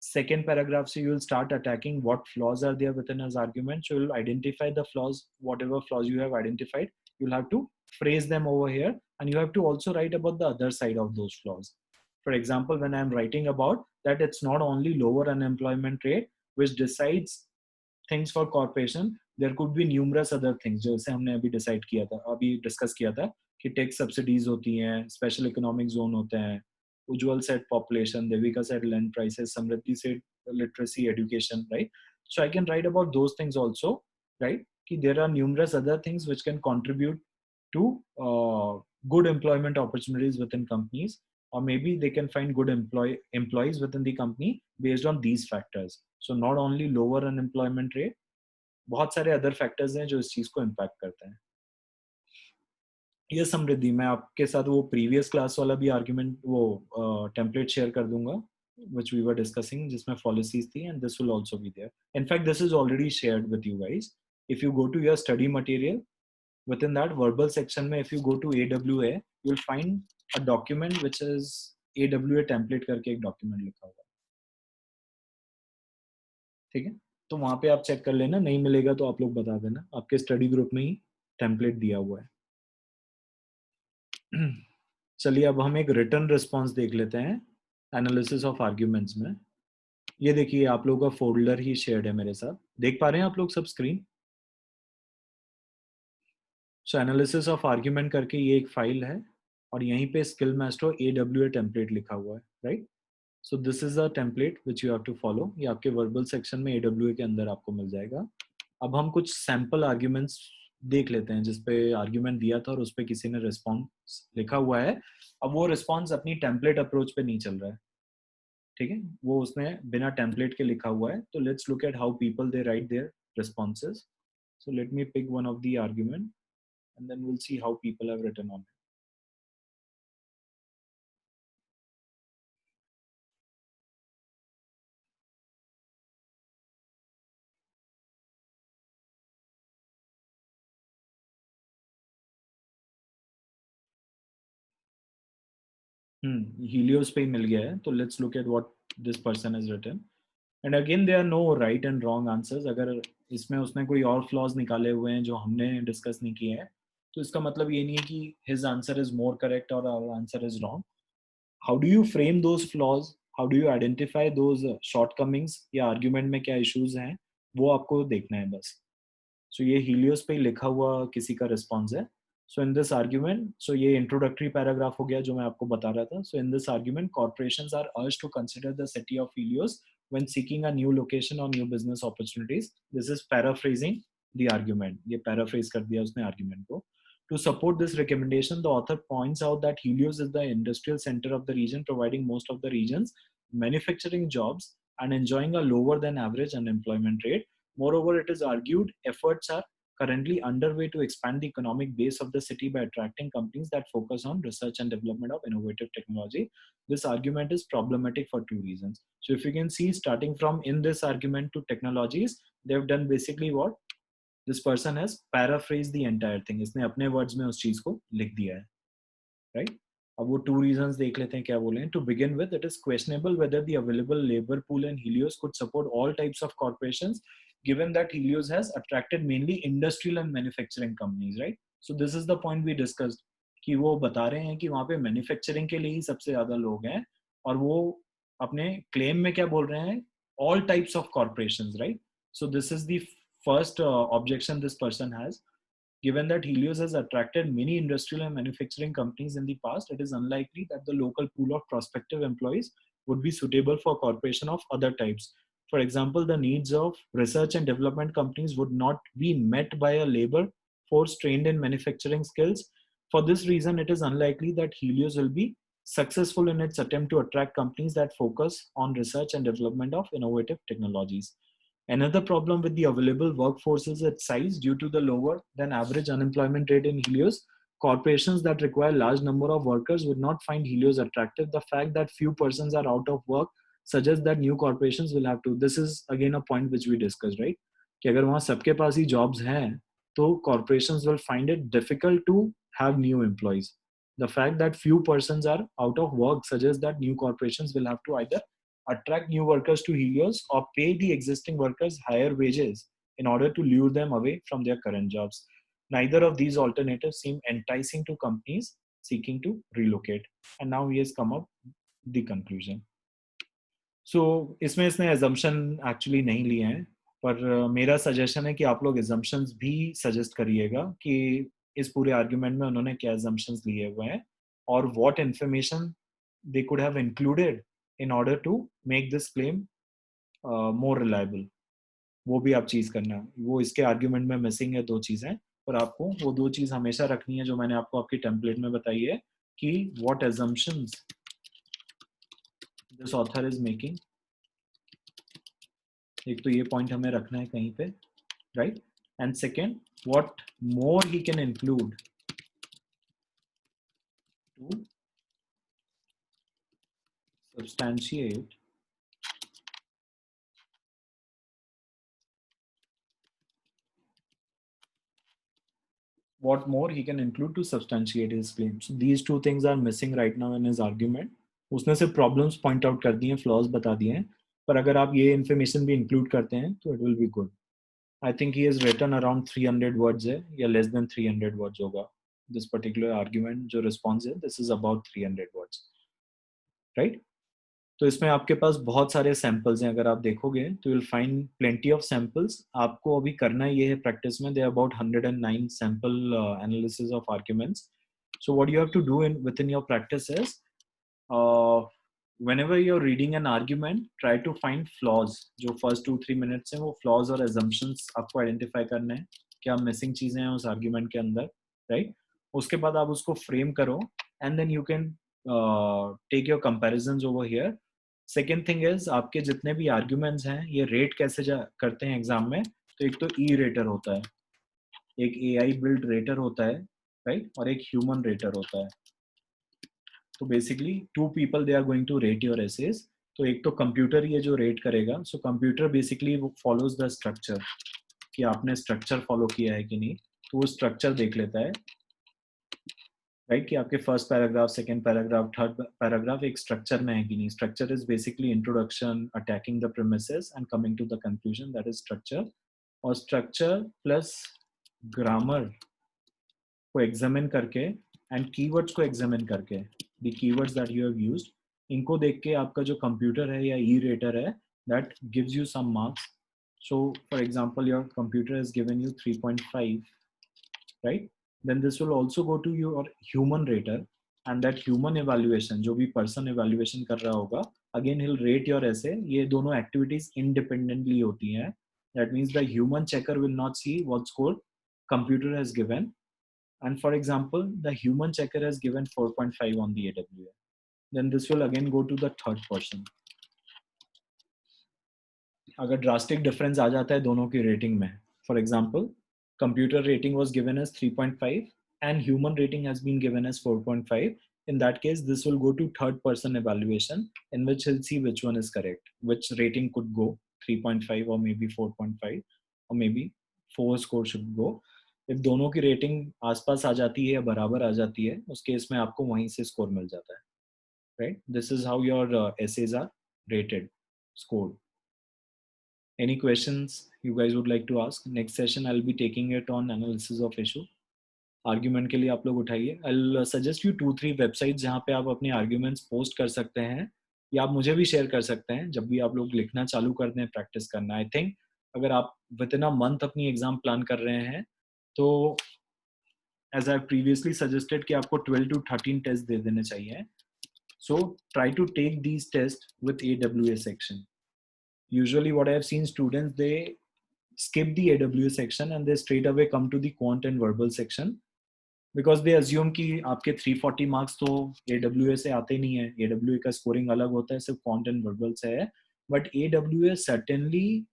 Second paragraph, so you will start attacking what flaws are there within his argument. So you'll identify the flaws, whatever flaws you have identified, you'll have to phrase them over here, and you have to also write about the other side of those flaws. For example, when I'm writing about that, it's not only lower unemployment rate which decides things for corporation, there could be numerous other things जैसे हमने अभी decide किया था, अभी discuss किया था कि tax subsidies होती हैं, स्पेशल इकोनॉमिक जोन होते हैं, Ujjwal set population, Devika set land prices, Samriddhi set literacy education, right? So I can write about those things also, right? कि there are numerous other things which can contribute to good employment opportunities within companies, or maybe they can find good employees within the company based on these factors. So not only lower unemployment rate, बहुत सारे other factors हैं जो इस चीज को impact करते हैं. ये समृद्धि, मैं आपके साथ वो प्रीवियस क्लास वाला भी आर्ग्यूमेंट वो टेम्पलेट शेयर कर दूंगा which we were discussing जिसमें policies थी, and this will also be there. In fact, this is already shared with you guys. If you go to your study material, within that verbal section में, if you go to AWA, you'll find a document which is AWA template करके एक document लिखा हुआ है. ठीक है, तो वहां पे आप चेक कर लेना, नहीं मिलेगा तो आप लोग बता देना, आपके स्टडी ग्रुप में ही टेम्पलेट दिया हुआ है. चलिए अब हम एक रिटर्न रिस्पॉन्स देख लेते हैं एनालिसिस ऑफ आर्ग्यूमेंट्स में. ये देखिए आप लोगों का फोल्डर ही शेयर्ड है मेरे साथ, देख पा रहे हैं आप लोग सब screen? So analysis of argument करके ये एक फाइल है और यहीं पे स्किल मास्टर AWA टेम्पलेट लिखा हुआ है, right? So this is a template which you have to follow. ये आपके वर्बल सेक्शन में AWA के अंदर आपको मिल जाएगा. अब हम कुछ सैंपल आर्ग्यूमेंट्स देख लेते हैं जिसपे आर्ग्यूमेंट दिया था और उस पे किसी ने रिस्पॉन्स लिखा हुआ है. अब वो रिस्पॉन्स अपनी टेम्पलेट अप्रोच पे नहीं चल रहा है, ठीक है, वो उसने बिना टेम्पलेट के लिखा हुआ है. तो let's look at how people they write their responses. So let me pick one of the argument and then we'll see how people have written on it. Helios पे ही मिल गया है, तो let's look at what this person has written. And again there are no right and wrong answers. अगर इसमें उसने कोई और flaws निकाले हुए हैं जो हमने डिस्कस नहीं किए हैं, तो इसका मतलब ये नहीं है कि his answer is more correct or our answer is wrong. How do you frame those flaws? How do you identify those shortcomings या argument में क्या issues हैं, वो आपको देखना है बस. So ये Helios पे लिखा हुआ किसी का response है. So in this argument, so ये introductory paragraph हो गया जो मैं आपको बता रहा था. So in this argument, corporations are urged to consider the city of Helios when seeking a new location or new business opportunities. This is paraphrasing the argument. ये paraphrase कर दिया उसने argument को. To support this recommendation, the author points out that Helios is the industrial center of the region, providing most of the region's manufacturing jobs and enjoying a lower than average unemployment rate. Moreover, it is argued efforts are currently underway to expand the economic base of the city by attracting companies that focus on research and development of innovative technology. This argument is problematic for two reasons. So if you can see, starting from in this argument to technologies, they've done basically what this person has paraphrased the entire thing. इसने अपने words में उस चीज को लिख दिया है, right? अब वो two reasons देख लेते हैं क्या बोले हैं. To begin with, it is questionable whether the available labor pool in Helios could support all types of corporations, given that Helios has attracted mainly industrial and manufacturing companies, right? So this is the point we discussed कि वो बता रहे हैं कि वहाँ पे manufacturing के लिए ही सबसे ज्यादा लोग हैं, और वो अपने क्लेम में क्या बोल रहे हैं, all types of corporations, right? So this is the first objection this person has. Given that Helios has attracted many industrial and manufacturing companies in the past, it is unlikely that the local pool of prospective employees would be suitable for corporation of other types. For example, the needs of research and development companies would not be met by a labor force trained in manufacturing skills. For this reason, it is unlikely that Helios will be successful in its attempt to attract companies that focus on research and development of innovative technologies. Another problem with the available workforce is its size. Due to the lower than average unemployment rate in Helios, corporations that require large number of workers would not find Helios attractive. The fact that few persons are out of work suggests that new corporations will have to. This is again a point which we discussed, right? कि अगर वहाँ सबके पास ही jobs हैं, तो corporations will find it difficult to have new employees. The fact that few persons are out of work suggests that new corporations will have to either attract new workers to Helios or pay the existing workers higher wages in order to lure them away from their current jobs. Neither of these alternatives seem enticing to companies seeking to relocate. And now he has come up the conclusion. So इसमें इसने assumption actually नहीं लिए हैं, पर मेरा suggestion है कि आप लोग assumptions भी suggest करिएगा कि इस पूरे argument में उन्होंने क्या assumptions लिए हुए हैं और what information they could have included in order to make this claim more reliable. वो भी आप चीज करना है. वो इसके आर्ग्यूमेंट में मिसिंग है दो चीजें, पर आपको वो दो चीज हमेशा रखनी है जो मैंने आपको आपकी टेम्पलेट में बताई है कि what assumptions this author is making. एक तो ये पॉइंट हमें रखना है कहीं पे, right? And second, what more he can include to substantiate what more he can include to substantiate his claims. These two things are missing right now in his argument. उसने सिर्फ problems point out कर दिए हैं, flaws बता दिए हैं, पर अगर आप ये information भी include करते हैं तो it will be good. I think he has written around 300 words है या less than 300 words होगा. This particular argument जो response है, this is about 300 words, right? तो इसमें आपके पास बहुत सारे सैंपल्स हैं. अगर आप देखोगे तो you'll find plenty of samples. आपको अभी करना ये है प्रैक्टिस में. There are about 109 sample analysis of arguments. So what you have to do within your practice is whenever you're reading an argument, try to find flaws. जो first 2-3 minutes हैं वो flaws और assumptions आपको identify करने हैं. क्या missing चीजें हैं उस argument के अंदर, right? उसके बाद आप उसको frame करो and then you can take your comparisons over here. Second thing is आपके जितने भी आर्ग्यूमेंट्स हैं ये रेट कैसे करते हैं एग्जाम में. तो एक तो ई रेटर होता है, एक एआई बिल्ड रेटर होता है, राइट? और एक ह्यूमन रेटर होता है. तो basically two people they are going to rate your essays. तो एक तो कंप्यूटर ये जो रेट करेगा. So computer basically follows the structure कि आपने स्ट्रक्चर फॉलो किया है कि नहीं. तो वो स्ट्रक्चर देख लेता है, राइट? कि आपके first paragraph, second paragraph, third paragraph एक स्ट्रक्चर में है कि नहीं. Structure is basically introduction, attacking the premises and coming to the conclusion. That is structure. और स्ट्रक्चर प्लस ग्रामर को एग्जामिन करके एंड कीवर्ड्स को एग्जामिन करके, the keywords that you have used, इनको देख के आपका जो कंप्यूटर है या ई रेटर है that gives you some marks. So for example your computer has given you 3.5, right? Then this will also go to your human rater, and that human evaluation जो भी person evaluation कर रहा होगा, again he'll rate your essay. ये दोनों activities independently होती हैं. That means the human checker will not see what score computer has given. And for example, the human checker has given 4.5 on the AWA. Then this will again go to the third person. अगर drastic difference आ जाता है दोनों की rating में, for example, computer rating was given as 3.5 and human rating has been given as 4.5. In that case, this will go to third person evaluation in which he'll see which one is correct, which rating could go 3.5 or maybe 4.5 or maybe 4 score should go. if दोनों की rating आसपास आ जाती है या बराबर आ जाती है उस केस में आपको वहीं से स्कोर मिल जाता है, right? This is how your essays are rated, scored. Any questions you guys would like to ask? Next session I'll be taking it on analysis of issue. Argument के लिए आप लोग उठाइए. I'll suggest you 2-3 वेबसाइट जहाँ पे आप अपने arguments post कर सकते हैं या आप मुझे भी शेयर कर सकते हैं जब भी आप लोग लिखना चालू कर दें प्रैक्टिस करना. आई थिंक अगर आप विद इन अ मंथ अपनी एग्जाम प्लान कर रहे हैं तो एज आई प्रीवियसली सजेस्टेड कि आपको 12 to 13 टेस्ट दे देने चाहिए. So try to take these tests with AWA section. Usually what I have seen students, they skip the AWA section and they straight away come to the quant and verbal section because they assume कि आपके 340 marks तो AWA से आते नहीं है. AWA का scoring अलग होता है, सिर्फ quant and verbal से है. But AWA certainly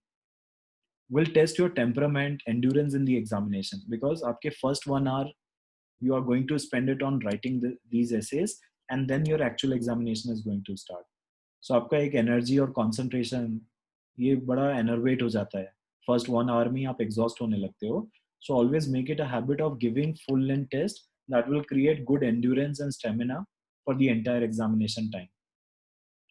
will test your temperament, endurance in the examination because आपके first 1 hour you are going to spend it on writing these essays and then your actual examination is going to start. So आपका एक energy और concentration ये बड़ा एनर्वेट हो जाता है. First 1 hour में आप एग्जॉस्ट होने लगते हो. So always make it a habit of giving full length test that will create good endurance and stamina for the entire examination time,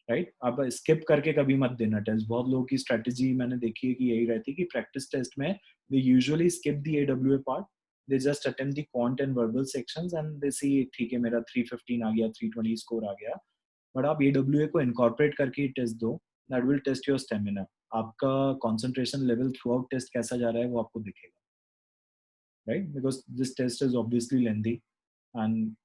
right? आप स्किप करके कभी मत देना टेस्ट. बहुत लोगों की स्ट्रेटेजी मैंने देखी है कि यही रहती है कि प्रैक्टिस टेस्ट में they usually skip the AWA part, they just attempt the quant and verbal sections and they see ठीक है मेरा 315 आ गया, 320 स्कोर आ गया. बट आप AWA को इनकॉर्पोरेट करके टेस्ट दो, that will test your stamina. आपका concentration level throughout test कैसा जा रहा है वो आपको दिखेगा, right? Because this test is obviously lengthy and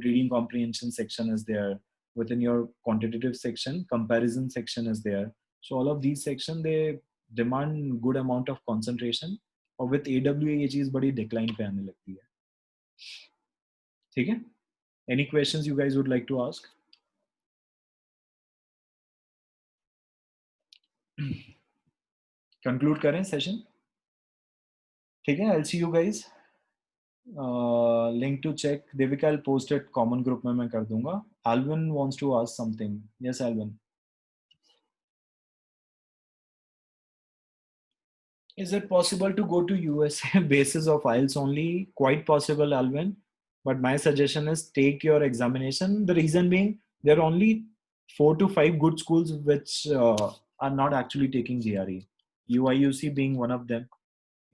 reading comprehension section is there. Within your quantitative section, comparison section is there. So all of these section they demand good amount of concentration. और with AWA ये चीज बड़ी decline पे आने लगती है. ठीक है? Any questions you guys would like to ask? Conclude करें session? ठीक है, I'll see you guys. Link to check Devika I'll post it common group में मैं कर दूंगा. Alvin wants to ask something. Yes, Alvin. Is it possible to go to USA basis of IELTS only? Quite possible, Alvin. But my suggestion is take your examination. The reason being there are only 4 to 5 good schools which are not actually taking GRE. UIUC being one of them.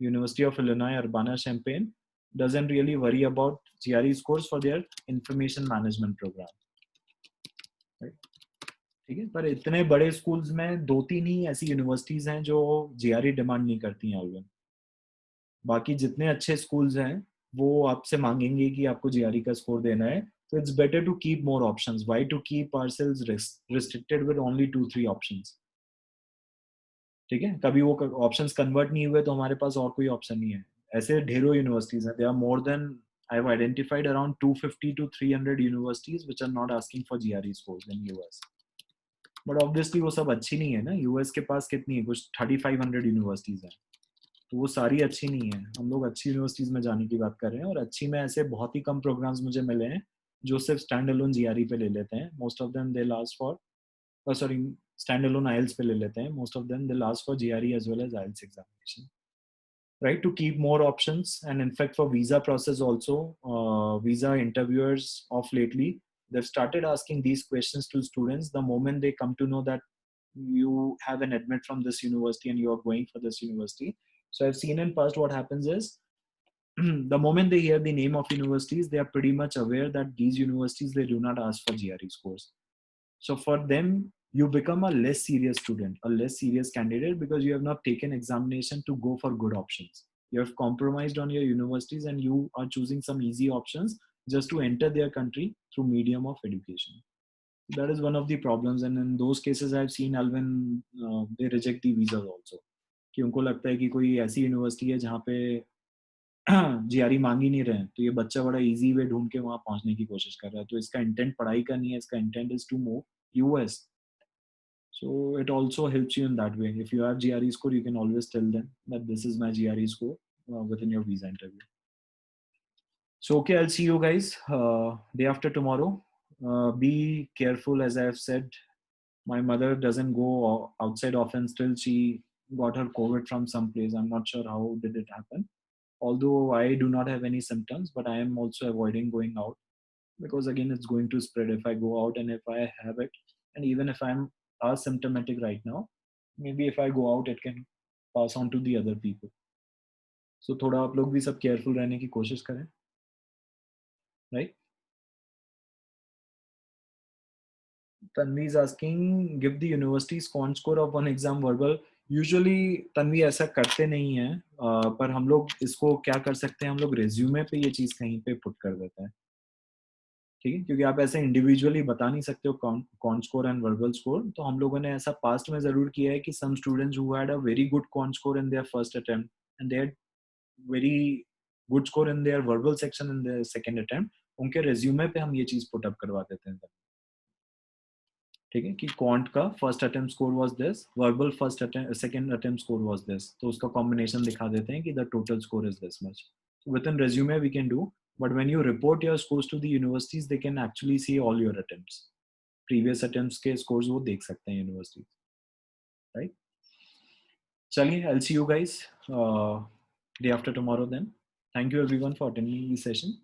University of Illinois Urbana-Champaign doesn't really worry about GRE scores for their information management program. ठीक है, पर इतने बड़े schools में 2-3 ही ऐसी universities हैं जो GRE demand नहीं करती हैं. ऑलवेज बाकी जितने अच्छे स्कूल्स हैं वो आपसे मांगेंगे कि आपको GRE का स्कोर देना है. तो it's better to keep more options. Why to keep ourselves restricted with only 2-3 options? ठीक है, कभी वो ऑप्शंस कन्वर्ट नहीं हुए तो हमारे पास और कोई ऑप्शन नहीं है. ऐसे ढेरों यूनिवर्सिटीज हैं. They are more than I have identified around 250 to 300 universities which are not asking for GRE scores in US. But obviously वो सब अच्छी नहीं है ना. यूएस के पास कितनी है, कुछ 3500 यूनिवर्सिटीज हैं, तो वो सारी अच्छी नहीं है. हम लोग अच्छी यूनिवर्सिटीज में जाने की बात कर रहे हैं और अच्छी में ऐसे बहुत ही कम प्रोग्राम्स मुझे मिले हैं जो सिर्फ स्टैंड अलोन GRE पे ले लेते हैं. Most of them they last for sorry stand alone IELTS पे ले लेते हैं. Most of them they last for GRE as well as IELTS examination, right? To keep more options. And in fact for visa process also, visa interviewers of lately they've started asking these questions to students the moment they come to know that you have an admit from this university and you are going for this university. So I've seen in past what happens is the moment they hear the name of universities, they are pretty much aware that these universities they do not ask for GRE scores. So for them you become a less serious student, a less serious candidate, because you have not taken examination to go for good options. You have compromised on your universities and you are choosing some easy options just to enter their country through medium of education. That is one of the problems. And in those cases I've seen Alvin they reject the visas also कि उनको लगता है कि कोई ऐसी university है जहाँ पे GRE मांग ही नहीं रहे हैं, तो ये बच्चा बड़ा इजी वे ढूंढ के वहां पहुंचने की कोशिश कर रहा है. तो इसका इंटेंट पढ़ाई का नहीं है, इसका intent is to move US. So it also helps you in that way. If you have GRE score, you can always tell them that this is my GRE score within your visa interview. So okay, I'll see you guys day after tomorrow. Be careful, as I have said. My mother doesn't go outside often, still she got her COVID from some place. I'm not sure how did it happen, although I do not have any symptoms, but I am also avoiding going out, because again it's going to spread if I go out and if I have it. And even if I'm asymptomatic right now, maybe if I go out it can pass on to the other people. So थोड़ा आप लोग भी सब careful रहने की कोशिश करें, right? Tanvi is asking, give the university's con score of one exam verbal. Usually Tanvi ऐसा करते नहीं है, पर हम लोग इसको क्या कर सकते हैं, हम लोग रेज्यूमे पे ये चीज कहीं पे पुट कर देते हैं, ठीक है, क्योंकि आप ऐसे इंडिविजुअली बता नहीं सकते हो quant score and verbal score. तो हम लोगों ने ऐसा पास्ट में जरूर किया है कि some students who had a very good quant score in their first attempt and they had very good score in their verbal section in their second attempt, उनके रेज्यूमे पे हम ये चीज पुट अप करवा देते हैं, ठीक है, कि क्वांट का first attempt score was this, verbal first attempt second attempt score was this, तो उसका कॉम्बिनेशन दिखा देते हैं कि the total score is this much. With in resume we can do, but when you report your scores to the universities they can actually see all your attempts, previous attempts के scores वो देख सकते हैं university, right? चलिए, I'll see you guys day after tomorrow then. Thank you everyone for attending the session.